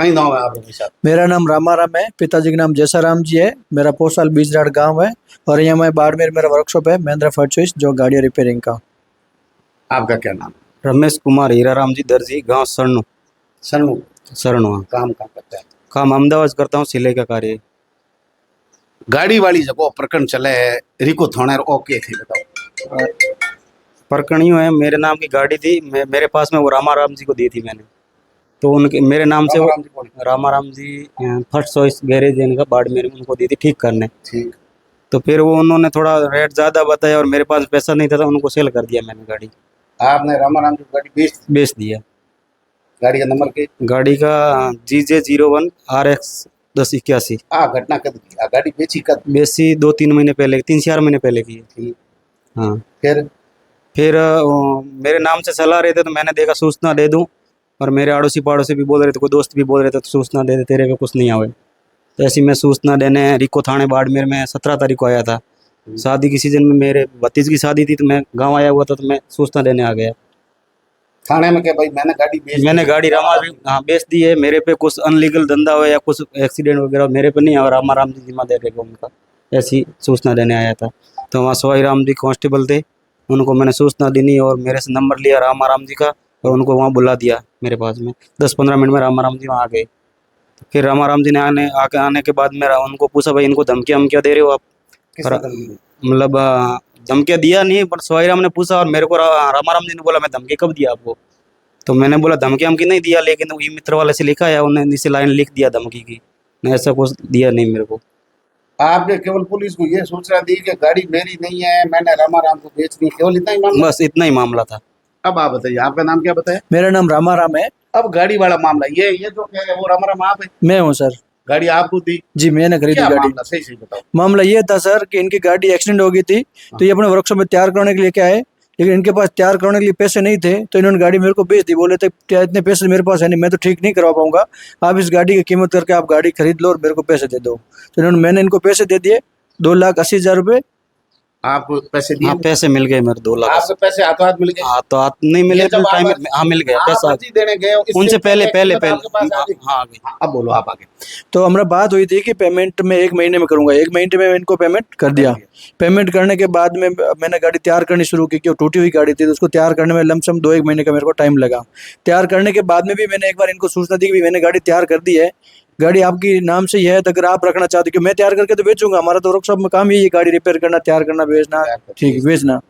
कहीं नाम है आप रमेश साहब? मेरा नाम रामाराम है, पिताजी का नाम जैसाराम जी है। मेरा पोस्टल बीजराड़ गांव है और यहाँ मैं बाड़मेर मेरा वर्कशॉप है महिंद्रा फर्स्ट चॉइस जो गाड़ियाँ रिपेयरिंग का। आपका क्या नाम? रमेश कुमार हीराराम जी दर्जी, गांव सरनु। सन्मुख। सरनु, हाँ। काम कहाँ करता है? काम अहमदाबाद करता हूँ, सिलाई का कार्य। गाड़ी वाली जगह प्रकरण चले है, रिको थाने ओके थी, बताओ। प्रकरण यूँ है, मेरे नाम की गाड़ी थी, मेरे पास में वो रामाराम जी को दी थी मैंने। तो उनके मेरे नाम से रामाराम जी कौन है? रामाराम जी फर्स्ट चॉइस गैरेज है इनका बाड़मेर में, उनको दी थी ठीक करने। ठीक। तो फिर वो उन्होंने थोड़ा रेट ज़्यादा बताया और मेरे पास पैसा नहीं था, तो उनको सेल कर दिया मैंने गाड़ी। आपने रामाराम जी गाड़ी बेच दिया। गाड़ी का नंबर के? गाड़ी का GJ01 RX 1081। घटना कब की? गाड़ी बेची कब? बेची 2-3 महीने पहले, 3-4 महीने पहले की है। ठीक। हाँ। फिर मेरे नाम से चला रहे थे, तो मैंने देखा सूचना दे दूं, और मेरे आड़ोसी पड़ोसी भी बोल रहे थे, कोई दोस्त भी बोल रहे थे तो सूचना दे दे, तेरे पे कुछ नहीं आवे। तो ऐसी मैं सूचना देने रिको थाने बाड़मेर में 17 तारीख को आया था। शादी की सीजन में मेरे भतीज की शादी थी, तो मैं गांव आया हुआ था, तो मैं सूचना देने आ गया थाने में। क्या भाई मैंने गाड़ी हाँ बेच दी है। मेरे पे कुछ अनलीगल धंधा हो या कुछ एक्सीडेंट वगैरह मेरे पे नहीं, और रामाराम जी जिम्मा दे रहेगा उनका, ऐसी सूचना देने आया था। तो वहाँ सोई राम जी कांस्टेबल थे, उनको मैंने सूचना दी और मेरे से नंबर लिया रामाराम जी का, और उनको वहाँ बुला दिया मेरे पास में। 10-15 मिनट में रामाराम जी वहाँ आ गए। फिर रामाराम जी ने आने के बाद मेरा उनको पूछा, भाई इनको धमकियाँ दे रहे हो आप? मतलब धमकियाँ दिया नहीं, पर सोई राम ने पूछा, और मेरे को रामाराम जी ने बोला, मैं धमकी कब दिया आपको? तो मैंने बोला धमकी हमकी नहीं दिया, लेकिन ये मित्र वाले से लिखा है, उन्होंने नीचे लाइन लिख दिया धमकी की। नहीं, ऐसा कुछ दिया नहीं मेरे को। आपने केवल पुलिस को ये सूचना दी कि गाड़ी मेरी नहीं है, मैंने रामाराम को बेचनी, केवल इतना ही मामला? बस इतना ही मामला था। अब आप बताइए, आपका नाम क्या बताया? मेरा नाम रामाराम है। अब गाड़ी वाला मामला ये जो कह रहे हैं वो रामाराम आप है? मैं हूँ सर। गाड़ी आपको दी? जी मैंने खरीदी क्या गाड़ी। मामला सही बताओ। मामला ये था सर कि इनकी गाड़ी एक्सीडेंट हो गई थी, तो ये अपने वर्कशॉप में तैयार करने के लिए क्या है, लेकिन इनके पास तैयार करने के लिए पैसे नहीं थे, तो इन्होंने गाड़ी मेरे को बेच दी। बोले थे क्या इतने पैसे मेरे पास है नहीं, मैं तो ठीक नहीं करवा पाऊंगा, आप इस गाड़ी की कीमत करके आप गाड़ी खरीद लो और मेरे को पैसे दे दो। तो मैंने इनको पैसे दे दिए, 2,80,000 रुपये। आपको पैसे दिए? हाँ, पैसे मिल गए मेरे 2 लाख। आपको पैसे हाथों हाथ मिल गए? हाथों हाथ नहीं मिले, तो टाइम हाँ मिल गया पैसा। देने गए उनसे पहले हाँ, अब बोलो आप आगे। तो हमारा बात हुई थी कि पेमेंट मैं 1 महीने में करूंगा, 1 महीने में इनको पेमेंट कर दिया। पेमेंट करने के बाद में मैंने गाड़ी तैयार करनी शुरू की, क्योंकि टूटी हुई गाड़ी थी, तो उसको तैयार करने में लमसम 2-1 महीने का मेरे को टाइम लगा। तैयार करने के बाद में भी मैंने एक बार इनको सूचना दी कि मैंने गाड़ी तैयार कर दी है, गाड़ी आपकी नाम से ही है, तो अगर आप रखना चाहते हो, कि मैं तैयार करके तो बेचूंगा, हमारा तो वर्कशॉप में काम यही है, गाड़ी रिपेयर करना, तैयार करना, बेचना, ठीक बेचना।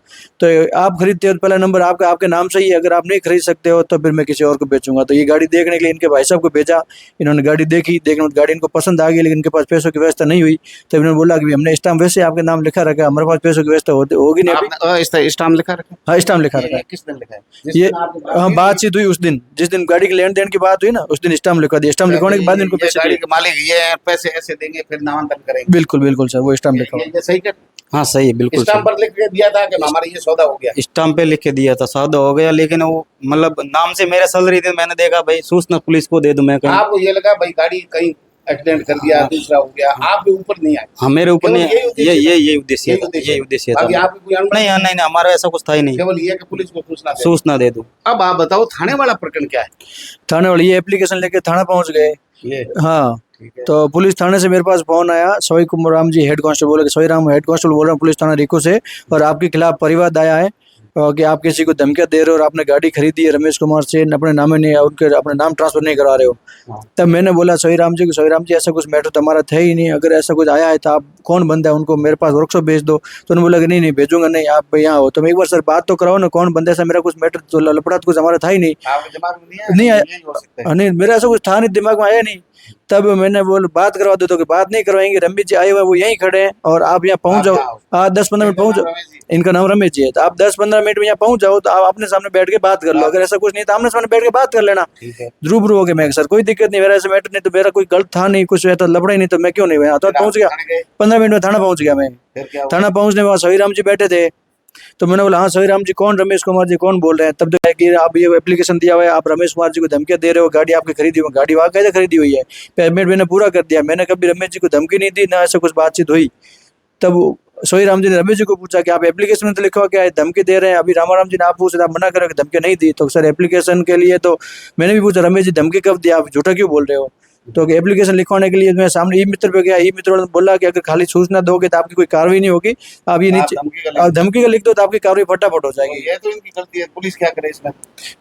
तो आप खरीदते हो तो पहला नंबर आपके नाम से ही है, अगर आप नहीं खरीद सकते हो तो फिर मैं किसी और को बेचूंगा। तो ये गाड़ी देखने के लिए इनके भाई साहब को भेजा, इन्होंने गाड़ी देखी, देखने में गाड़ी इनको पसंद आ गई, लेकिन इनके पास पैसों की व्यवस्था नहीं हुई। तो इन्होंने बोला कि हमने स्टाम्प वैसे आपके नाम लिखा रखा है, हमारे पास पैसों की व्यवस्था होगी नहीं अभी। स्टाम्प लिखा रखा? हाँ स्टाम्प लिखा रखा है। किस दिन लिखा है? ये हाँ बातचीत हुई उस दिन, जिस दिन गाड़ी के लेन देन की बात हुई ना, उस दिन स्टाम्प लिखवा दिया। स्टाम्प लिखवाने के बाद इनको पैसे गाड़ी के मालिक ये पैसे ऐसे देंगे फिर नामांकन करेंगे? बिल्कुल बिल्कुल सर, वो स्टाम्प लिखा। ये सही कर? हाँ सही है, बिल्कुल स्टाम्प पर लिख के दिया था कि हमारा ये सौदा हो गया? स्टाम्प पे लिख के दिया था, सौदा हो गया, लेकिन वो मतलब नाम से मेरे चल रही थी। मैंने देखा भाई सूचना पुलिस को दे दूं मैं कहीं। आपको ये लगा भाई गाड़ी कहीं एक्सीडेंट कर दिया, दूसरा हो गया, आपके ऊपर नहीं आया? हाँ मेरे ऊपर नहीं, ये उद्देश्य था। नहीं नहीं, हमारा ऐसा कुछ था ही नहीं, केवल ये कि पुलिस को सूचना दे दूं। अब आप बताओ थाने वाला प्रकरण क्या है? थाने वाले ये एप्लीकेशन लेके थाना पहुंच गए। हाँ, तो पुलिस थाने से मेरे पास फोन आया, सोई राम जी हेड कांस्टेबल बोले, सोई राम हेड कांस्टेबल बोल रहा हूँ पुलिस थाना रिको से, और आपके खिलाफ परिवाद आया है कि आप किसी को धमकियां दे रहे हो और आपने गाड़ी खरीदी है रमेश कुमार से, अपने नाम नहीं, उनके अपने नाम ट्रांसफर नहीं करा रहे हो। तब मैंने बोला सोई राम जी ऐसा कुछ मैटर तो हमारा था ही नहीं, अगर ऐसा कुछ आया है तो आप कौन बंदा है, उनको मेरे पास वर्कशॉप भेज दो। तो उन्होंने बोला कि नहीं भेजूंगा नहीं, आप यहाँ हो। तो मैं एक बार सर बात तो कराओ ना, कौन बंदा, ऐसा मेरा कुछ मैटर तो लपड़ा तो कुछ हमारा था ही नहीं। नहीं आया, नहीं मेरा ऐसा कुछ था नहीं, दिमाग में आया नहीं। तब मैंने बोल बात करवा दो, तो कि बात नहीं करवाएंगे, रमेश जी आए हुए वो यहीं खड़े हैं और आप यहाँ पहुंच जाओ, 10-15 मिनट पहुंच जाओ। इनका नाम रमेश जी है, तो आप 10-15 मिनट में यहाँ पहुंच जाओ, तो आप अपने सामने बैठ के बात कर लो, अगर ऐसा कुछ नहीं तो आमने सामने बैठ के बात कर लेना रूबरू हो गए। मैं सर कोई दिक्कत नहीं, मेरा ऐसा मैटर नहीं, तो मेरा कोई गलत था नहीं, कुछ ऐसा लपड़ा ही नहीं, तो मैं क्यों नहीं गया। तो पहुंच गया 15 मिनट में थाना पहुंच गया मैं। थाना पहुंचने में सोई राम जी बैठे थे, तो मैंने बोला हाँ सोई राम जी कौन, रमेश कुमार जी कौन बोल रहे हैं। तब तो है कि आप ये एप्लीकेशन दिया हुआ है, आप रमेश कुमार जी को धमकियां दे रहे हो, गाड़ी आपकी खरीदी हुई, गाड़ी वाकई खरीदी हुई है, पेमेंट मैंने पूरा कर दिया, मैंने कभी रमेश जी को धमकी नहीं दी, ना ऐसा कुछ बातचीत हुई। तब सोई राम जी ने रमेश जी को पूछा कि आप एप्लीकेशन में तो लिखा हुआ क्या है, धमकी दे रहे हैं। अभी रामाराम जी ने आप पूछ रहे, आप मना करो कि धमकी नहीं दी। तो सर एप्लीकेशन के लिए तो मैंने भी पूछा, रमेश जी धमकी कब दी, आप झूठा क्यों बोल रहे हो। तो एप्लीकेशन लिखवाने के लिए मैं सामने ई मित्र पे गया, ई मित्र ने बोला कि अगर खाली सूचना दोगे तो आपकी कोई कार्रवाई नहीं होगी, आप ये नीचे आप धमकी का लिख दो तो आपकी कार्रवाई फटाफट हो जाएगी। ये तो इनकी गलती है, पुलिस क्या करे इसमें।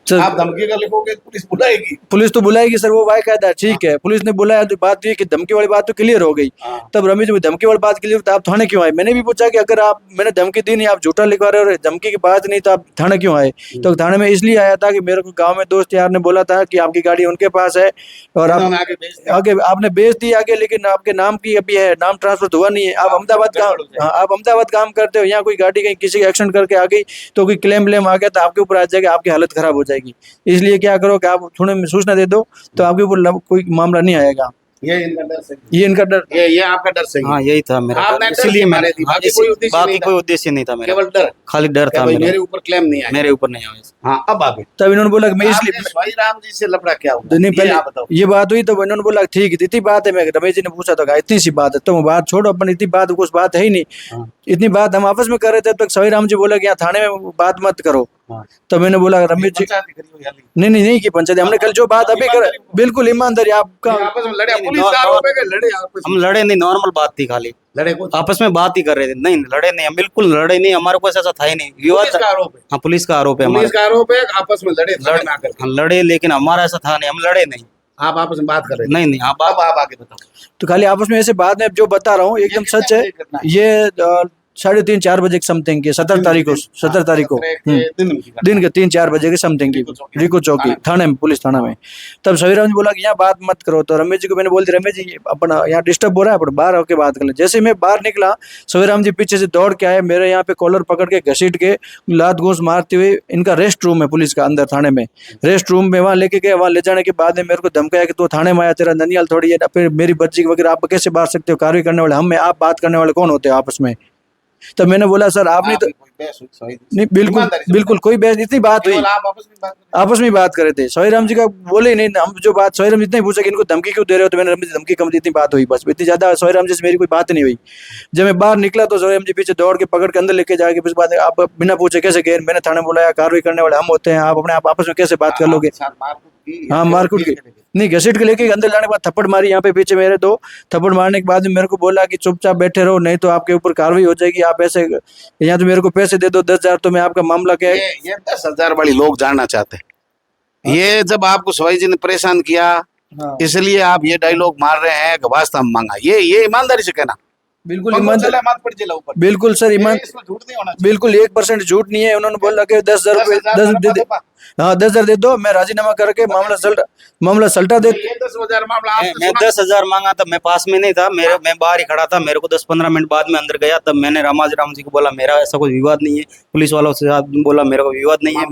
सर आप धमकी का लिखोगे पुलिस बुलाएगी। पुलिस तो बुलाएगी सर, वो वायकायदा है, ठीक है, पुलिस ने बुलाया तो बात ये कि धमकी वाली बात तो क्लियर हो गई। तब रमेश जी धमकी वाली बात क्लियर, तो आप थाने क्यों आए। मैंने भी पूछा कि अगर आप मैंने धमकी दी नहीं, आप झूठा लिखवा रहे हो और धमकी की बात नहीं, तो आप थाने क्यों आए। तो थाने में इसलिए आया था कि मेरे को गाँव में दोस्त यार ने बोला था कि आपकी गाड़ी उनके पास है और आप आगे आपने बेच दी आगे, लेकिन आपके नाम की अभी है, नाम ट्रांसफर हुआ नहीं है। आप अहमदाबाद काम आप अहमदाबाद काम करते हो, यहाँ कोई गाड़ी कहीं किसी एक्सीडेंट करके आ गई तो कोई क्लेम व्लेम आ गया तो आपके ऊपर आ जाएगा, आपकी हालत खराब हो जाएगी। इसलिए क्या करो कि आप थोड़े में सूचना दे दो तो आपके ऊपर कोई मामला नहीं आएगा। ये इनका डर सही, ये इनका डर, ये आपका डर सही। हाँ यही था मेरा आपने डर, डर इसीलिए से मैंने मारे थी, बाकी कोई उद्देश्य बाकी नहीं था। कोई उद्देश्य नहीं था मेरा, केवल डर, खाली डर था भाई मेरा, मेरे ऊपर क्लेम नहीं आया। मेरे ऊपर नहीं आया। हाँ अब आगे तब इन्होंने बोला कि मैं आपने इसलिए स्वाई राम जी से लफड़ा क्या हुआ, नहीं, ये पहले आप बताओ। ये बात हुई तो इन्होंने बोला ठीक है इतनी बात है। मैं रमेश जी ने पूछा तो कहा इतनी सी बात है, तो बात छोड़ो अपन, इतनी बात कुछ बात है ही नहीं। हाँ। इतनी बात हम आपस में कर रहे थे तब सवाई राम जी बोला कि यहाँ थाने में बात मत करो। हाँ। तो मैंने बोला रमेश जी पंचायत करी हुई हाली। नहीं की पंचायत, हमने कल जो बात अभी कर, बिल्कुल ईमानदारी आपका, ये आपस में लड़े, पुलिस का आरोप है कि लड़े आपस हम में। लड़े नहीं, नॉर्मल बात थी, खाली लड़े कुछ आपस में बात ही कर रहे थे। नहीं लड़े नहीं, हम बिल्कुल लड़े नहीं, हमारे को ऐसा था ही नहीं। विवाद पुलिस का आरोप है, हाँ पुलिस का आरोप है पुलिस हमारा, का आरोप है कि आपस में लड़े थाने में आकर। हम लड़े लेकिन हमारा ऐसा था नहीं, हम लड़े नहीं। आप आपस में बात कर रहे थे। नहीं नहीं, आप अब आप आगे बताओ। तो खाली आपस में ऐसे बात में जो बता रहा हूँ एकदम सच है। ये 3:30-4 बजे के समथिंग की 17 तारीख को 17 तारीख को दिन के 3-4 बजे के समथिंग की रिको चौकी थाने में, पुलिस थाना में। तब सवीराम जी बोला कि यहाँ बात मत करो। तो रमेश जी को मैंने बोल दिया रमेश जी अपना यहाँ डिस्टर्ब हो रहा है, अपन बाहर होकर बात कर ले। जैसे मैं बाहर निकला सवीराम जी पीछे से दौड़ के आए, मेरे यहाँ पे कॉलर पकड़ के घसीट के लात घूस मारते हुए, इनका रेस्ट रूम है पुलिस का अंदर थाने में, रेस्ट रूम में वहाँ लेके गए। वहाँ ले जाने के बाद में मेरे को धमकाया कि तू थाने में आया, तेरा ननियाल थोड़ी है, फिर मेरी बच्ची वगैरह आप कैसे बांट सकते हो, कार्रवाई करने वाले हम में, आप बात करने वाले कौन होते हो आपस में। तो मैंने बोला सर आपने तो नहीं, बिल्कुल कोई बहस, इतनी बात हुई, आपस में बात कर रहे थे। सोई राम जी का बोले नहीं, हम जो बात सोई राम जी इतना ही पूछा कि इनको धमकी क्यों दे रहे हो, तो मैंने रमेश धमकी कम दी, इतनी बात हुई बस, इतनी ज्यादा सोई राम जी से मेरी कोई बात नहीं हुई। जब मैं बाहर निकला तो सोई राम जी पीछे दौड़ के पकड़ के अंदर लेके जाके फिर बाद आप बिना पूछे कैसे गए। मैंने थाने बुलाया, कार्रवाई करने वाले हम होते हैं, आप अपने आप आपस में कैसे बात कर लोगे। हाँ मारकूट की नहीं, घसीट के लेके अंदर लाने के बाद थप्पड़ मारी यहाँ पे पीछे मेरे, 2 थप्पड़ मारने के बाद मेरे को बोला कि चुपचाप बैठे रहो नहीं तो आपके ऊपर कार्रवाई हो जाएगी, आप ऐसे यहाँ तो मेरे को पैसे दे दो 10,000 तो मैं आपका मामला क्या है। ये 10,000 वाली लोग जानना चाहते हैं। ये जब आपको सवाई जी ने परेशान किया इसलिए आप ये डायलॉग मार रहे हैं कि वास्ता मांगा, ये ईमानदारी से कहना। बिल्कुल ईमानदारी, मत पड़ जिला ऊपर, बिल्कुल सर ईमान, इसमें झूठ नहीं होना चाहिए। बिल्कुल 1% झूठ नहीं है। उन्होंने बोला कि 10,000 रुपए 10,000 दे दो, मैं राजीनामा करके मामला सल्टा दे। ये 10,000 मामला मैं 10,000 मांगा तब मैं पास में नहीं था, मैं बाहर ही खड़ा था। मेरे को 10-15 मिनट बाद में अंदर गया, तब मैंने राम जी को बोला मेरा ऐसा कोई विवाद नहीं है। पुलिस वालों से बोला मेरा कोई विवाद नहीं है,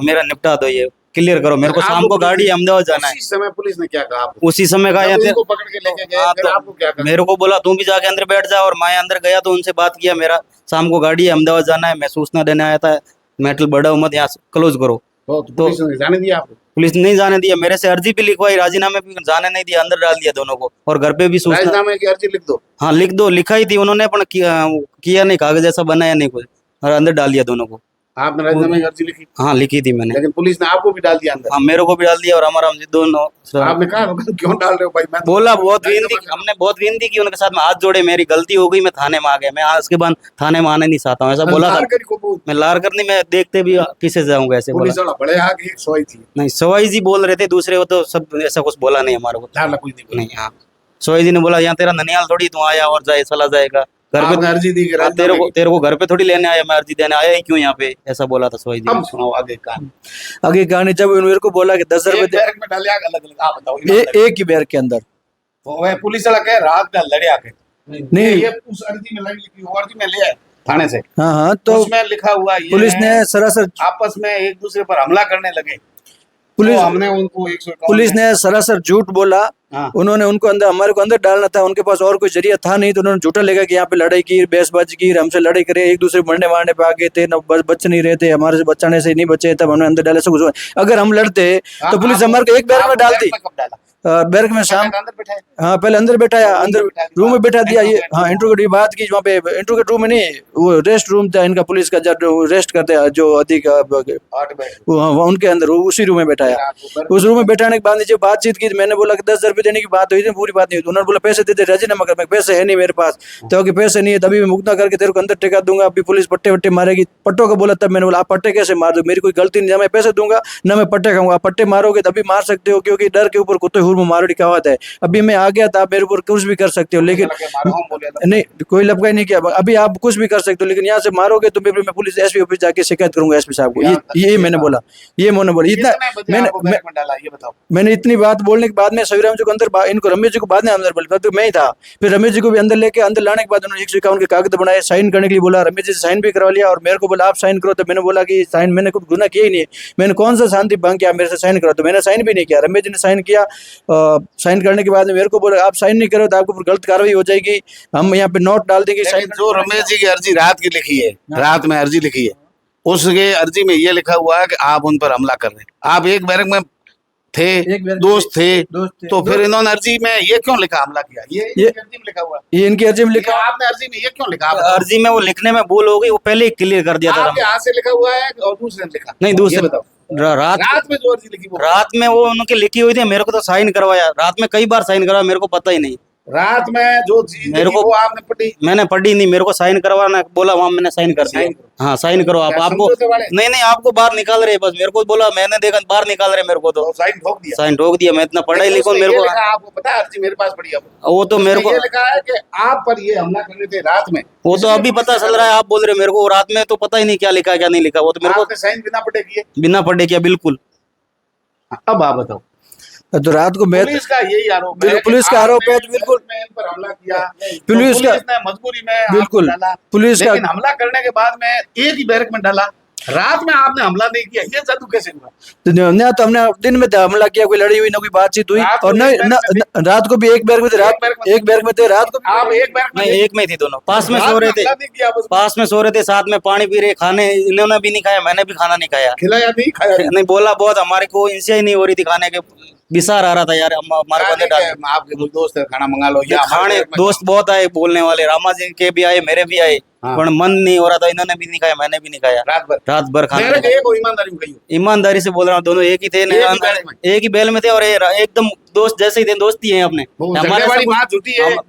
मेरा निपटा दो, ये क्लियर करो। मेरे को शाम को गाड़ी अहमदाबाद जाना है। उसी समय पुलिस ने क्या कहा आपको? उसी समय कहा इनको पकड़ के लेके गए, फिर आपको क्या कहा? मेरे को बोला तू भी जाके अंदर बैठ जा, और मैं अंदर गया तो उनसे बात किया, मेरा शाम को गाड़ी अहमदाबाद जाना है, मैं सूचना देने आया था, मेटल बढ़ाओ मत, यहाँ क्लोज करो। तो पुलिस ने जाने दिया आपको? पुलिस ने नहीं जाने दिया, मेरे से अर्जी भी लिखवाई, राजीनामे भी जाने नहीं दिया, अंदर डाल दिया दोनों को, और घर पे भी सूचना। राजीनामे की अर्जी लिख दो। हाँ लिख दो, लिखाई थी उन्होंने, पर किया नहीं, कागज ऐसा बनाया नहीं कुछ, और अंदर डाल दिया दोनों को। आपने राजीनामे की अर्जी लिखी? हाँ लिखी थी मैंने, लेकिन पुलिस ने आपको भी डाल दिया अंदर। हाँ मेरे को भी डाल दिया, और हमारा दोनों। आपने कहा क्यों डाल रहे हो भाई? मैं बोला बहुत विनती, हमने बहुत विनती की उनके साथ में, हाथ जोड़े, मेरी गलती हो गई, मैं थाने में आ गया, मैं उसके बाद थाने में आने नहीं चाहता हूँ, ऐसा बोला था। मैं लार करनी, मैं देखते भी किसे जाऊंगा, ऐसे पुलिस बोला। वाला बड़े आगे एक सोई थी। नहीं सवाई जी बोल रहे थे, दूसरे वो तो सब ऐसा कुछ बोला नहीं हमारे को, नहीं। हाँ सवाई जी ने बोला यहाँ तेरा ननियाल थोड़ी, तू आया और जाए चला जाएगा घर पे, अर्जी दी कि तेरे को घर पे थोड़ी लेने आया, मैं अर्जी देने आया ही क्यों यहाँ पे, ऐसा बोला था सवाई जी। हम सुनाओ आगे कहानी। आगे कहानी जब मेरे को बोला कि 10,000 रुपए बैरक में डाले आगे, अलग अलग आप बताओ। एक ही बैरक के अंदर वो पुलिस वाला कह रात में लड़े आके नहीं, ये उस अर्जी में लगी लिखी, वो अर्जी में ले आए थाने से। हाँ तो उसमें लिखा हुआ ये पुलिस ने सरासर आपस में एक दूसरे पर हमला करने लगे, पुलिस तो हमने उनको 151 पुलिस ने सरासर झूठ बोला हाँ। उन्होंने उनको अंदर, हमारे को अंदर डालना था, उनके पास और कोई जरिया था नहीं, तो उन्होंने झूठा लेगा कि यहाँ पे लड़ाई की, बहसबाजी की, हमसे लड़ाई करे, एक दूसरे मरने मारने पे आ गए थे, बच नहीं रहे थे, हमारे से बचाने से नहीं बचे, तब हमने अंदर डाले सब कुछ। अगर हम लड़ते तो पुलिस हमारे को एक बैरक में डालती, कब डाला? बैरक में शाम, अंदर बैठाए? हाँ पहले अंदर बैठाया, अंदर रूम में बैठा दिया ये, हाँ इंटरव्यू की बात की, वहाँ पे इंटरव्यू रूम में नहीं, वो रेस्ट रूम था इनका पुलिस का, जो रेस्ट करते हैं जो अधिक 8 बैठ उनके अंदर उसी रूम में बैठाया। उस रूम में बैठाने के बाद जब बातचीत की, मैंने बोला कि 10,000 रुपये देने की बात हुई थी, पूरी बात नहीं हुई। उन्होंने बोला पैसे देते राजीनामा कर, मैं पैसे है नहीं मेरे पास, तो कि पैसे नहीं है तभी मैं मुकदमा करके तेरे को अंदर टिका दूंगा, अभी पुलिस पट्टे वट्टे मारेगी, पट्टों का बोला। तब मैंने बोला आप पट्टे कैसे मार दो, मेरी कोई गलती नहीं, मैं पैसे दूंगा ना मैं पट्टे खाऊंगा, आप पट्टे मारोगे तभी मार सकते हो, क्योंकि डर के ऊपर कुत्ते हुर्म मारोड़ी कहावत है। अभी मैं आ गया था, आप मेरे ऊपर कुछ भी कर सकते हो, लेकिन नहीं कोई लपका नहीं किया, अभी आप कुछ भी कर सकते हो, लेकिन यहाँ से मारोगे तो मैं पुलिस एसपी ऑफिस जाके शिकायत करूंगा एसपी साहब को। ये मैंने बोला, ये मैंने बोला इतना, मैंने इतनी बात बोलने के बाद में सविराम जी को अंदर, इनको रमेश जी को बाद में अंदर बोला, तो मैं ही था। फिर रमेश जी को भी अंदर लेके अंदर लाने के बाद उन्होंने 151 के कागज बनाए, साइन करने के लिए बोला, रमेश जी से साइन भी करवा लिया, और मेरे को बोला आप साइन करो, तो मैंने बोला कि साइन मैंने कुछ गुनाह किया ही नहीं है, मैंने कौन सा शांति भंग किया मेरे से साइन करो, तो मैंने साइन भी नहीं किया। रमेश जी ने साइन किया, साइन करने के बाद मेरे को बोला आप साइन नहीं करो तो आपको गलत कार्रवाई हो जाएगी, हम यहाँ पे नोट डाल देंगे। साइन जो रमेश जी की अर्जी रात की लिखी है, रात में अर्जी लिखी है, उसके अर्जी में ये लिखा हुआ है कि आप उन पर हमला कर रहे हैं, आप एक बैरक में थे, दोस्त थे, तो फिर इन्होंने अर्जी में ये क्यों लिखा हमला किया? ये अर्जी में लिखा हुआ है, ये इनकी अर्जी में लिखा, आपने अर्जी में ये क्यों लिखा? अर्जी में वो लिखने में भूल हो गई, वो पहले ही क्लियर कर दिया था। आपके हाथ से लिखा हुआ है और दूसरे ने लिखा? नहीं दूसरे, रात में जो अर्जी लिखी वो रात में वो उनकी लिखी हुई थी, मेरे को तो साइन करवाया, रात में कई बार साइन करवाया, मेरे को पता ही नहीं। रात में जो चीज मेरे को वो आपने पढ़ी? मैंने पढ़ी नहीं, मेरे को साइन करवाना बोला, वहां मैंने साइन कर दिया। हाँ साइन करो आप, आपको नहीं आपको बाहर निकाल रहे, बस मेरे को बोला, मैंने देखा बाहर निकाल रहे मेरे को, तो साइन ठोक दिया? साइन ठोक दिया, मैं इतना पढ़ा ही लिखो, मेरे को आपको पता है अर्जी मेरे पास पड़ी है, वो तो मेरे को ये लिखा है कि आप पर ये हमला करने थे रात में, वो तो अभी पता चल रहा है, आप बोल रहे मेरे को रात में, तो पता ही नहीं क्या लिखा क्या नहीं लिखा, वो तो मेरे को साइन बिना पढ़े किए? बिना पढ़े किया बिल्कुल। अब आप बताओ, तो रात को मैं, पुलिस का यही आरोप है, पुलिस का आरोप है, बिल्कुल इन पर हमला किया, पुलिस का ने मजबूरी में बिल्कुल पुलिस का, लेकिन हमला करने के बाद में एक ही बैरक में डाला, रात में आपने हमला नहीं किया, ये जादू कैसे हुआ? तो हमने दिन में हमला किया, कोई लड़ी हुई ना कोई बातचीत हुई, और नहीं रात को भी एक बैरक में थे, एक बैरक में थे, रात को आप एक बैरक में? एक में थी, दोनों पास में सो रहे थे, पास में सो रहे थे, साथ में पानी पी रहे, खाने इन्होंने भी नहीं खाया, मैंने भी खाना नहीं खाया, खिलाया नहीं खाया नहीं, बोला बहुत, हमारे को इनसे ही नहीं हो रही थी खाने के, बिसार आ रहा था यार, हमारे बंदे डाल, आपके कोई दोस्त है खाना मंगा लो, या खाने दोस्त बहुत आए बोलने वाले, रामा जी के भी आए, मेरे भी आए, पर मन नहीं हो रहा था, इन्होंने भी नहीं खाया, मैंने भी नहीं खाया, रात भर खाना। ईमानदारी से बोल रहा हूँ, दोनों एक ही थे, एक ही बैल में थे, और एकदम दोस्त जैसे ही थे, दोस्ती है अपने, हमारे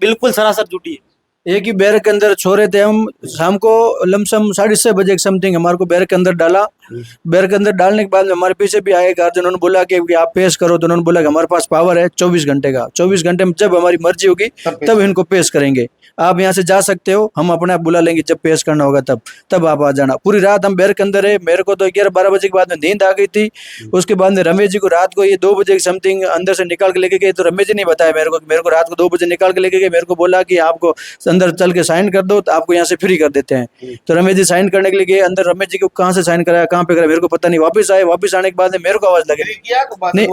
बिल्कुल सरासर झूठी है। एक ही बैरक के अंदर सो रहे थे हम, शाम को लमसम 6:30 बजे के समथिंग हमारे को बैरक के अंदर डाला। बैरक के अंदर डालने के बाद हमारे पीछे भी आए गार्जियन, उन्होंने बोला कि आप पेश करो, तो उन्होंने बोला कि हमारे पास पावर है 24 घंटे का, 24 घंटे में जब हमारी मर्जी होगी तब इनको पेश करेंगे, आप यहाँ से जा सकते हो, हम अपने आप बुला लेंगे, जब पेश करना होगा तब आप आ जाना। पूरी रात हम बैरक के अंदर है, मेरे को तो 11-12 बजे के बाद में नींद आ गई थी। उसके बाद में रमेश जी को रात को ये 2 बजे के समथिंग अंदर से निकाल के लेके गए, तो रमेश जी ने बताया मेरे को रात को 2 बजे निकाल के लेके गए, मेरे को बोला कि आपको अंदर चल के साइन कर दो, तो आपको यहाँ से फ्री कर देते हैं। तो रमेश जी साइन करने के लिए गए अंदर, रमेश जी को कहाँ से साइन कराया, कहाँ पे कराया मेरे को पता नहीं, वापस आए, वापस आने के बाद में मेरे को आवाज लगी, नहीं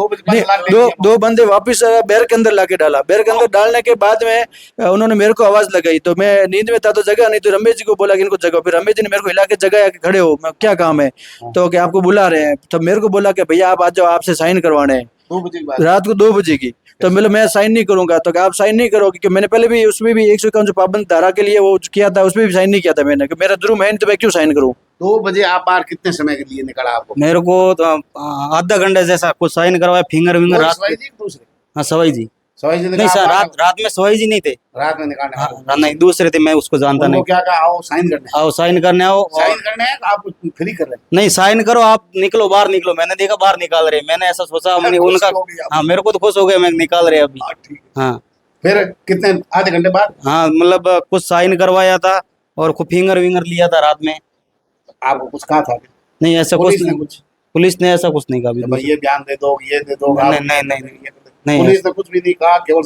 2 बंदे वापस बैरक के अंदर लाके डाला। बैरक के अंदर डालने के बाद में उन्होंने मेरे को आवाज लगाई, तो मैं नींद में था तो जगह नहीं, तो रमेश जी को बोला कि इनको जगह, फिर रमेश जी ने मेरे को हिला के जगह आके खड़े हो, मैं क्या काम है, तो कि आपको बुला रहे हैं, तो मेरे को बोला कि भैया आप आ जाओ, आपसे साइन करवाने हैं, 2 बजे रात को 2 बजे की। तो मैं साइन नहीं करूंगा, तो आप साइन नहीं करोगे, क्योंकि मैंने पहले भी उसमें भी 151 जो पाबंद धारा के लिए वो किया था, उसमें भी साइन नहीं किया था मैंने, कि मेरा जुर्म है नहीं तो मैं क्यों साइन करूं। 2 बजे आप बाहर कितने समय के लिए निकला? आपको मेरे को तो आधा घंटे जैसा कुछ साइन करवाया, फिंगर विंगर रात, दूसरे? हाँ सवाई जी नहीं सर, रात में सवाई जी नहीं थे, रात में निकालने नहीं दूसरे थे, मैं उसको जानता नहीं। क्या कहा? आओ साइन करने, आओ साइन करने आओ, साइन करने आप फ्री कर रहे हैं? नहीं साइन करो, आप निकलो, बाहर निकलो, मैंने देखा बाहर निकाल रहे, मैंने ऐसा सोचा, उनका हाँ मेरे को तो खुश हो गया, मैं निकाल रहे अभी। हाँ फिर कितने आधे घंटे बाद? हाँ मतलब कुछ साइन करवाया था और फिंगर विंगर लिया था रात में। आपको कुछ कहा था? नहीं ऐसा कुछ नहीं, पुलिस ने ऐसा कुछ नहीं कहा, ये बयान दे दो, ये दे दो, नहीं पुलिस ने कुछ भी नहीं कहा, केवल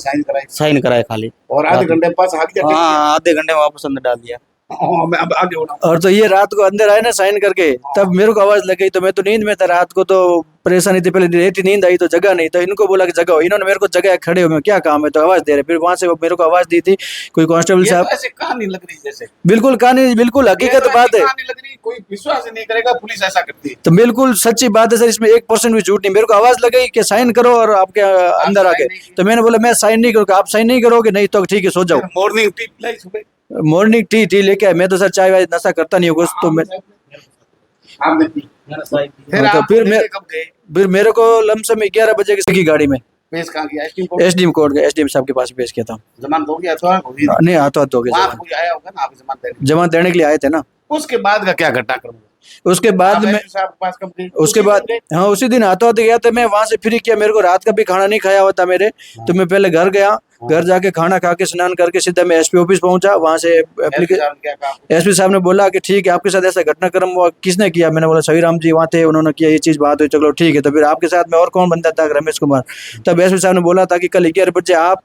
साइन कराए खाली, और आधे घंटे पास हाँ आधे घंटे में वापस अंदर डाल दिया। मैं अब आगे हो रहा हूँ। और तो ये रात को अंदर आए ना साइन करके, तब मेरे को आवाज लग गई, तो मैं तो नींद में था रात को, तो परेशानी थी, पहले लेटी नींद आई तो जगह नहीं, तो इनको बोला कि जगह, इन्होंने मेरे को जगह, खड़े हो, मैं क्या काम है, तो आवाज दे रहे, फिर वहां से वो मेरे को आवाज दी थी कोई कांस्टेबल ये साहब। तो ऐसे कहानी लग रही जैसे, बिल्कुल कहानी, बिल्कुल ये हकीकत तो ऐसी बात है, कहानी लग रही, कोई विश्वास ही नहीं करेगा पुलिस ऐसा करती है। तो बिल्कुल सच्ची बात है सर, इसमें 1% भी झूठ नहीं। मेरे को आवाज लगी कि साइन करो और आपके अंदर आ साइन गए, नहीं किया। तो मैंने बोला मैं साइन नहीं करूँगा, आप साइन नहीं करोगे, नहीं तो ठीक है सो जाओ। मॉर्निंग टी पिलाई सुबह, मॉर्निंग टी लेके आए, मैं तो सर चाय वाय नशा करता नहीं हूँ, तो मैं आपने पी, फिर हाँ, तो आप फिर मैं लेके कब गए? फिर मेरे को लमसम 11 बजे की गाड़ी में पेश कहाँ किया? SDM court? एसडीएम कोर्ट गए, एसडीएम साहब के पास पेश किया था। जमानत हो गया अथवा होगी? नहीं हाथों हाथ हो गए वहाँ जमान, कोई आया होगा ना आप जमानत देने? जमान देने के लिए आए थे ना। उसके बाद का क्या घटनाक्रम हुआ? उसके बाद आप में एसपी साहब के पास कब गए? उसके उसी बाद दिन गए? हाँ उसी दिन हाथों हाथ गया था, मैं वहां से फ्री किया, मेरे को रात का भी खाना नहीं खाया हुआ था मेरे, तो मैं पहले घर गया, घर जाके खाना खा के स्नान करके सीधा मैं एसपी ऑफिस पहुंचा। वहां से एसपी साहब ने क्या कहा आपको? एसपी साहब ने बोला कि ठीक है आपके साथ ऐसा घटनाक्रम हुआ, किसने किया? मैंने बोला सही राम जी वहाँ थे, उन्होंने किया, ये चीज बात हुई, चलो ठीक है। तो फिर आपके साथ में और कौन बंदा था? रमेश कुमार। तब एसपी साहब ने बोला था कि कल 11 बजे आप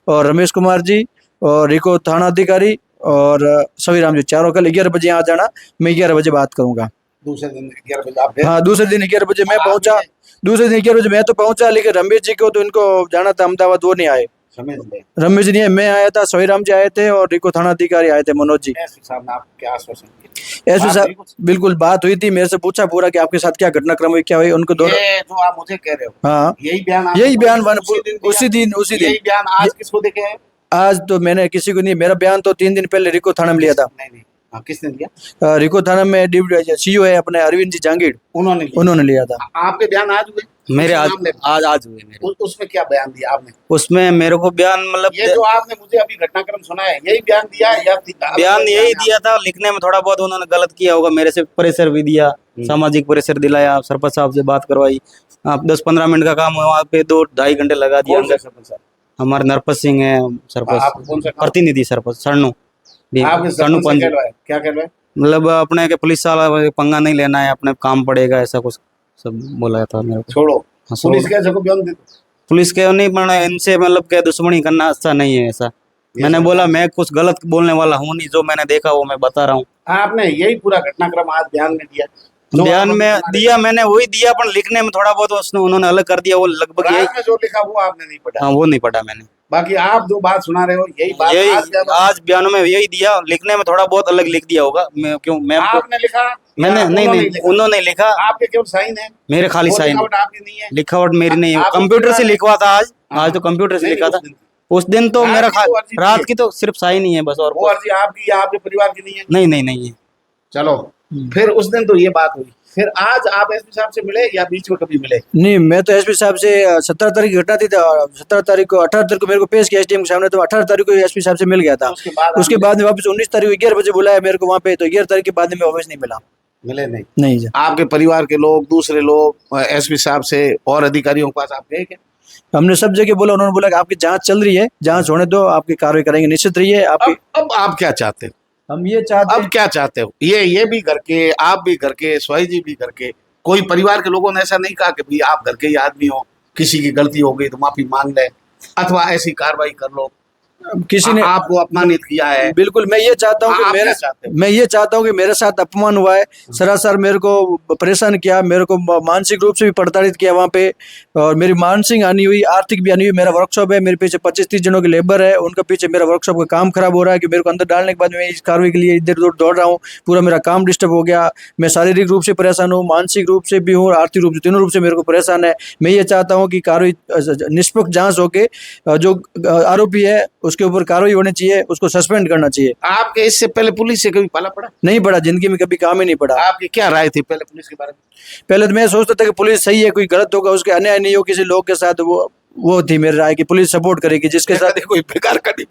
और रमेश कुमार जी और रिको थाना अधिकारी और सवी राम जी चारों कल 11 बजे यहाँ आ जाना, मैं 11 बजे बात करूंगा। दूसरे दिन 11 बजे आप गए? हाँ दूसरे दिन 11 बजे मैं आप पहुंचा, भी दूसरे दिन 11 बजे मैं तो पहुंचा, लेकिन रमेश जी को तो इनको जाना था अहमदाबाद, वो नहीं आए। समझ गए? रमेश जी नहीं आए, मैं आया था, सवी राम जी आए थे और रिको थाना अधिकारी आए थे, मनोज जी। एसपी साहब ने आपको क्या आश्वासन दिया? एसपी बात साहब हुई कुछ? बिल्कुल बात हुई थी, मेरे से पूछा पूरा कि आपके साथ क्या घटनाक्रम हुई, क्या हुई, उनको दोनों ये जो आप मुझे कह रहे हो, हाँ यही बयान आपने यही बयान उसी दिन दिया? उसी दिन यही बयान आज किसको देखे हैं? आज तो मैंने किसी को नहीं, मेरा बयान तो 3 दिन पहले रिको थाना में लिया था। नहीं नहीं, हाँ, किसने दिया? रिको थाना में डिप्टी सीईओ है अपने अरविंद जी जहांगीर, उन्होंने लिया। उन्होंने लिया था। आपके बयान आज हुए? मेरे आज उसका नाम ले- आज हुए मेरे। उसमें क्या बयान दिया आपने? उसमें मेरे को बयान मतलब ये जो आपने मुझे अभी घटनाक्रम सुना है, यही बयान दिया या बयान यही दिया था, लिखने में थोड़ा बहुत उन्होंने गलत किया होगा, मेरे से प्रेशर भी दिया, सामाजिक प्रेशर दिलाया, सरपंच साहब से बात करवाई, आप 10-15 मिनट का काम वहाँ पे 2-2.5 घंटे लगा दिया कौन से अंदर। सरपंच साहब? हमारे नरपत सिंह है आप सरपंच, कौन सा काम? प्रतिनिधि सरपंच सरनू आपने सरनू सरपंच से पंच, क्या कहलवाया? क्या कहलवाया? मतलब अपने के पुलिस वाला पंगा नहीं लेना है, अपने काम पड़ेगा, ऐसा कुछ सब बोला था मेरे को। छोड़ो, हाँ, छोड़ो। पुलिस कैसे को बयान दे? पुलिस के नहीं, पर इनसे मतलब क्या दुश्मनी करना अच्छा नहीं है ऐसा। मैंने सब बोला मैं कुछ गलत बोलने वाला हूँ नहीं, जो मैंने देखा वो मैं बता रहा हूँ। आपने यही पूरा घटनाक्रम आज बयान में दिया? जो बयान आप में बता रहे दिया, मैंने वही दिया, पर लिखने में थोड़ा बहुत उसने उन्होंने अलग कर दिया, वो लगभग थे, यही। रात में जो लिखा वो आपने नहीं पढ़ा? हाँ वो नहीं पढ़ा मैंने, बाकी आप जो बात सुना रहे हो यही बात यही आज क्या बात? आज बयानों में यही दिया, लिखने में थोड़ा बहुत अलग लिख दिया होगा। मैं क्यों मैं आपने लिखा? मैंने या नहीं उन्होंने नहीं लिखा? उन्होंने लिखा, आपके केवल साइन है? मेरे खाली वो साइन, लिखावट आपकी नहीं है? लिखावट मेरी नहीं है, आप कंप्यूटर से लिखवा था आज। हाँ। आज तो कंप्यूटर से नहीं, लिखा था। उस दिन। उस दिन तो रात मेरा की तो अर्जी रात थी। की तो सिर्फ साइन ही है बस, और वो अर्जी आपकी या आपके परिवार की नहीं है? नहीं नहीं नहीं है। चलो, फिर उस दिन तो ये बात हुई, फिर आज आप एसपी साहब से मिले या बीच में कभी मिले? नहीं मैं तो एसपी साहब से 17 तारीख की घटना थी, 17 तारीख को 18 तारीख को मेरे को पेश किया एसडीएम के सामने, तो 18 तारीख को एसपी साहब से मिल गया था। उसके बाद में वापस 19 तारीख को 11 बजे बुलाया मेरे को वहाँ पे, तो 11 तारीख के बाद में मैं वापस नहीं मिला। मिले नहीं? नहीं जी, आपके परिवार के लोग, दूसरे लोग एसपी साहब से और अधिकारियों के पास आप गए क्या? हमने सब जगह बोला, उन्होंने बोला कि आपकी जांच चल रही है, जांच होने दो, आपकी कार्रवाई करेंगे, निश्चित रहिए आपकी। अब आप क्या चाहते हो? हम ये चाहते अब क्या चाहते हो? ये भी करके, आप भी करके, स्वाई जी भी करके, कोई परिवार के लोगों ने ऐसा नहीं कहा कि भाई आप घर के ही आदमी हो, किसी की गलती हो गई तो माफी मांग ले, अथवा ऐसी कार्रवाई कर लो, किसी ने आपको अपमानित किया है? बिल्कुल मैं ये चाहता हूँ कि आप मेरे क्या चाहते हो? मैं ये चाहता हूँ कि मेरे साथ अपमान हुआ है, सरासर मेरे को परेशान किया, मेरे को मानसिक रूप से भी प्रताड़ित किया वहाँ पे, और मेरी मानसिक हानि हुई, आर्थिक भी हानि हुई। मेरा वर्कशॉप है, मेरे पीछे 25-30 जनों की लेबर है, उनके पीछे मेरा वर्कशॉप का काम खराब हो रहा है कि मेरे को अंदर डालने के बाद मैं इस कार्रवाई के लिए इधर उधर दौड़ रहा हूँ, पूरा मेरा काम डिस्टर्ब हो गया। मैं शारीरिक रूप से परेशान हूँ, मानसिक रूप से भी हूँ, आर्थिक रूप से, तीनों रूप से मेरे को परेशान है। मैं ये चाहता हूँ कि कार्रवाई निष्पक्ष जांच होके जो आरोपी है उसके ऊपर कार्रवाई होनी चाहिए, उसको सस्पेंड करना चाहिए। आपके इससे पहले पुलिस से कभी पाला पड़ा? नहीं पड़ा, जिंदगी में कभी काम ही नहीं पड़ा। आपकी क्या राय थी पहले पुलिस के बारे में? पहले तो मैं सोचता था कि पुलिस सही है, कोई गलत होगा उसके अन्याय नहीं हो किसी लोग के साथ, वो थी मेरी राय कि पुलिस सपोर्ट करेगी जिसके साथ। कोई बेकार कटी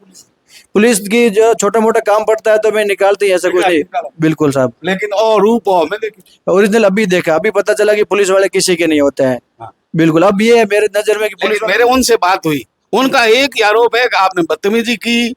पुलिस की जो छोटा मोटा काम पड़ता है तो मैं निकालती है, ऐसा कुछ नहीं। बिल्कुल साहब, लेकिन और रूप हो मैं देखी ओरिजिनल अभी देखा, अभी पता चला कि पुलिस वाले किसी के नहीं होते हैं। हाँ। बिल्कुल, अब ये है मेरे नजर में कि पुलिस लेकिन मेरे उनसे बात हुई, उनका एक ही आरोप है कि आपने बदतमीजी की,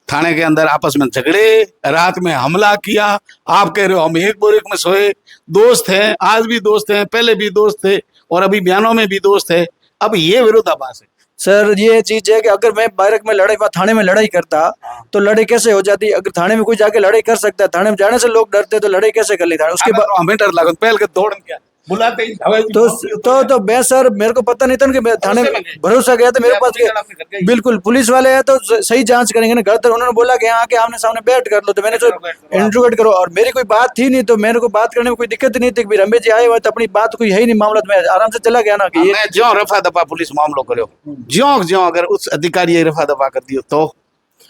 थाने के अंदर आपस में झगड़े, रात में हमला किया। आप कह रहे हो हम एक बोरे में सोए, दोस्त हैं, आज भी दोस्त हैं, पहले भी दोस्त थे और अभी बयानों में भी दोस्त है। अब ये विरोधाभास है। सर ये चीज है कि अगर मैं बैरक में लड़ाई थाने में लड़ाई करता तो लड़ाई कैसे हो जाती? अगर थाने में कोई जाके लड़ाई कर सकता है, थाने में जाने से लोग डरते तो लड़ाई कैसे कर ली थाने? उसके बाद हमें डर लगा पहल के दौड़ क्या बुलाते ही तो मैं सर मेरे को पता नहीं था कि मैं थाने में भरोसा गया था मेरे पास के बिल्कुल पुलिस वाले हैं तो सही जांच करेंगे ना। घर तक उन्होंने बोला कि यहाँ के आमने सामने बैठ कर लो, तो मैंने तो इंटरोगेट करो और मेरी कोई बात थी नहीं तो मेरे को बात करने में कोई दिक्कत नहीं थी। रमेश जी आए हुए तो अपनी बात कोई है ही नहीं मामला, तो मैं आराम से चला गया ना कि मैं ज्यो रफा दफा पुलिस मामलो करो ज्यो अगर उस अधिकारी रफा दफा कर दियो तो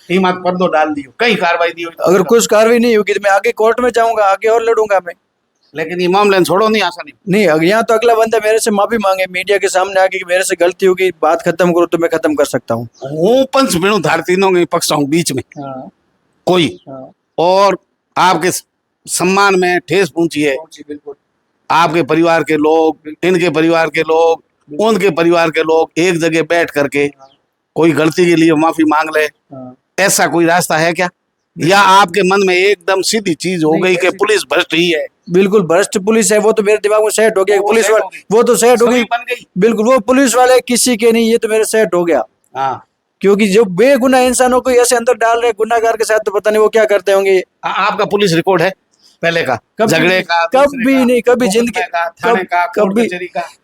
कीमत पर्दो डाल दियो कहीं कार्रवाई दी अगर कुछ कार्रवाई नहीं होगी तो मैं आगे कोर्ट में जाऊंगा, आगे और लड़ूंगा मैं। लेकिन ये मामले छोड़ो नहीं आसानी नहीं, अगर यहाँ तो अगला बंदा मेरे से माफी मांगे मीडिया के सामने आके कि मेरे से गलती होगी, बात खत्म करो, तो मैं खत्म कर सकता हूँ। हूँ पंच बिनु धार तीनों के पक्ष हूँ बीच में कोई और आपके सम्मान में ठेस पहुंची है। आपके परिवार के लोग, इनके परिवार के लोग, उनके परिवार के लोग एक जगह बैठ करके कोई गलती के लिए माफी मांग ले, ऐसा कोई रास्ता है क्या? या आपके मन में एकदम सीधी चीज हो गई कि पुलिस भ्रष्ट ही है? बिल्कुल भ्रष्ट पुलिस है, वो तो मेरे दिमाग में सेट हो गया। पुलिस वाले वो तो सेट हो गई बिल्कुल, वो पुलिस वाले किसी के नहीं, ये तो मेरे सेट हो गया। हाँ, क्योंकि जो बेगुनाह इंसानों को ऐसे अंदर डाल रहे गुनाहगार के साथ, तो पता नहीं वो क्या करते होंगे। आपका पुलिस रिकॉर्ड है पहले का झगड़े का? कभी नहीं, कभी जिंदगी कभी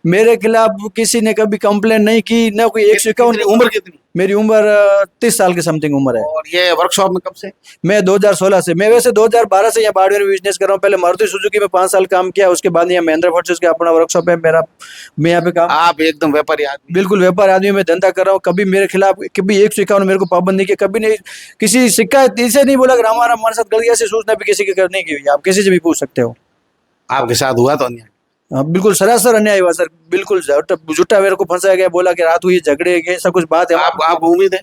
मेरे खिलाफ किसी ने कभी कंप्लेन नहीं की, ना कोई 151। उम्र कितनी? मेरी उम्र 30 साल के समथिंग उम्र है। और ये वर्कशॉप में कब से? मैं 2016 से। मैं वैसे 2012 से यहाँ बाड़मेर में बिजनेस कर रहा हूँ। पहले मारुति सुजुकी में 5 साल काम किया, उसके बाद यहाँ महिंद्रा फोर्सेस का अपना वर्कशॉप है मेरा, मैं यहाँ पे काम। आप एकदम व्यापारी आदमी? बिल्कुल व्यापार आदमी, मैं धंधा कर रहा हूँ। कभी मेरे खिलाफ कभी 151 मेरे को पाबंद नहीं किया, कभी नहीं किसी शिकायत इसे नहीं बोला कि हमारे साथ गलती, ऐसी सूचना भी किसी की करने की हुई। आप किसी से भी पूछ सकते हो। आपके साथ हुआ तो अन्याय? बिल्कुल सरासर अन्याय हुआ सर, बिल्कुल झूठा मेरे को फंसाया गया, बोला कि रात हुई झगड़े के, ऐसा कुछ बात है। आपको उम्मीद है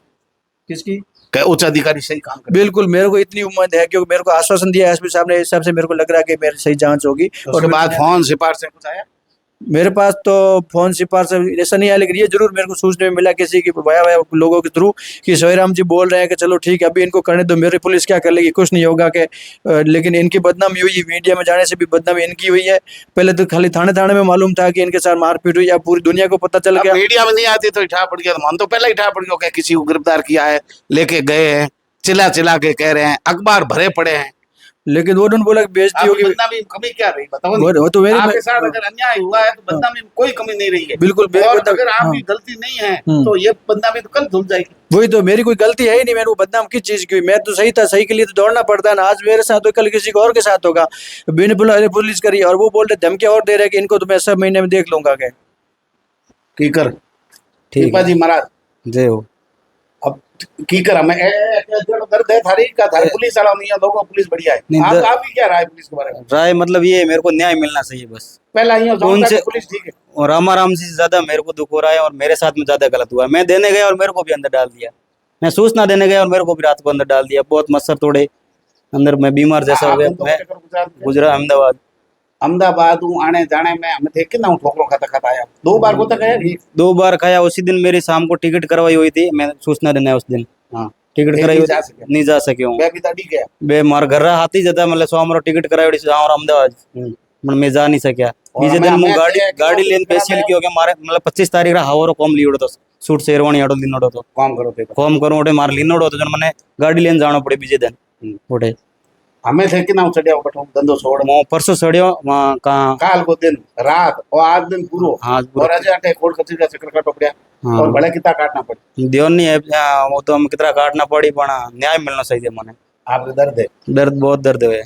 किसकी? उच्च अधिकारी सही काम करे? बिल्कुल मेरे को इतनी उम्मीद है, क्योंकि मेरे को आश्वासन दिया एसपी साहब ने, इस हिसाब से मेरे को लग रहा है कि मेरी सही जांच होगी। और उसके बाद फोन सिफारिश से कुछ आया? मेरे पास तो फोन सिफारिश ऐसा नहीं आया, लेकिन ये जरूर मेरे को सूचने में मिला किसी की वाया लोगों के थ्रू कि सोईराम जी बोल रहे हैं कि चलो ठीक है अभी इनको करने दो, मेरी पुलिस क्या कर लेगी, कुछ नहीं होगा के। लेकिन इनकी बदनामी हुई, मीडिया में जाने से भी बदनामी इनकी हुई है। पहले तो खाली थाने में मालूम था कि इनके साथ मारपीट हुई, या पूरी दुनिया को पता चल गया। मीडिया में नहीं आती तो इठा पड़ गया, तो मन तो पहले इठा पड़ गया, किसी को गिरफ्तार किया है, लेके गए हैं, चिल्ला के कह रहे हैं, अखबार भरे पड़े हैं। लेकिन वो उन्होंने बोला कि बेइज्जती होगी। बदनामी कमी क्या रही बताओ? वो तो मेरे आपके साथ अगर अन्याय हुआ है तो बदनामी में कोई कमी नहीं रही है। बिल्कुल, और अगर आपकी गलती नहीं है तो ये बदनामी तो कल धुल जाएगी। वही तो, मेरी कोई गलती है ही नहीं, मैंने वो बदनाम किस चीज की? मैं तो सही था, सही के लिए तो दौड़ना पड़ता है ना। आज मेरे साथ हो, कल किसी को और के साथ होगा। बिन पुलिस करी और वो बोल रहे धमकियां और दे रहे कि इनको तो मैं सब महीने में देख लूंगा। क्या की कर ठीक है जी महाराज, जय हो। अब की कर हमें दर्द है थारी का, थारी पुलिस वाला नहीं है, लोगों पुलिस बढ़िया है। आपकी क्या राय पुलिस के बारे में? राय मतलब ये मेरे को न्याय मिलना चाहिए बस। पहला ही उनसे पुलिस ठीक है, और रामाराम से ज्यादा मेरे को दुख हो रहा है, और मेरे साथ में ज्यादा गलत हुआ। मैं देने गया और मेरे को भी अंदर डाल दिया, मैं सूचना देने गया और मेरे को भी रात को अंदर डाल दिया। बहुत मच्छर तोड़े अंदर, मैं बीमार जैसा हो गया। मैं गुजरा अहमदाबाद हूँ, आने जाने में हमें थे कितना ठोकरों खाता आया। 2 बार को तक है, 2 बार खाया। उसी दिन मेरी शाम को टिकट करवाई हुई थी, मैं सूचना देना है उस दिन। हाँ टिकट कराई हुई, नहीं जा सके हूँ। बे मार घर हाथी जाता मतलब 100 मारो टिकट कराई और अहमदाबाद मैं जा नहीं सकिया। बीजे दिन मैं गाड़ी लेन स्पेशल की हो गया मारे मतलब 25 तारीख रा हावरो कॉम लियोड़ो तो सूट शेरवानी आडो लिनोड़ो तो कॉम करो ओटे मार लिनोड़ो तो मैंने गाड़ी लेन जानो पड़े बीजे दिन ओटे। हमें थे कि ना चढ़िया बठो धंधो छोड़ मो परसों चढ़ियो वहां कहां काल को दिन रात और आज दिन पूरो। हाँ और आज आटे कोड कचरी का चक्कर काटो पड़या। हाँ। और भले कितना काटना पड़े देव नहीं है वो तो हम कितना काटना पड़ी, पण न्याय मिलना चाहिए। मने आपके दर्द है? दर्द बहुत दर्द है।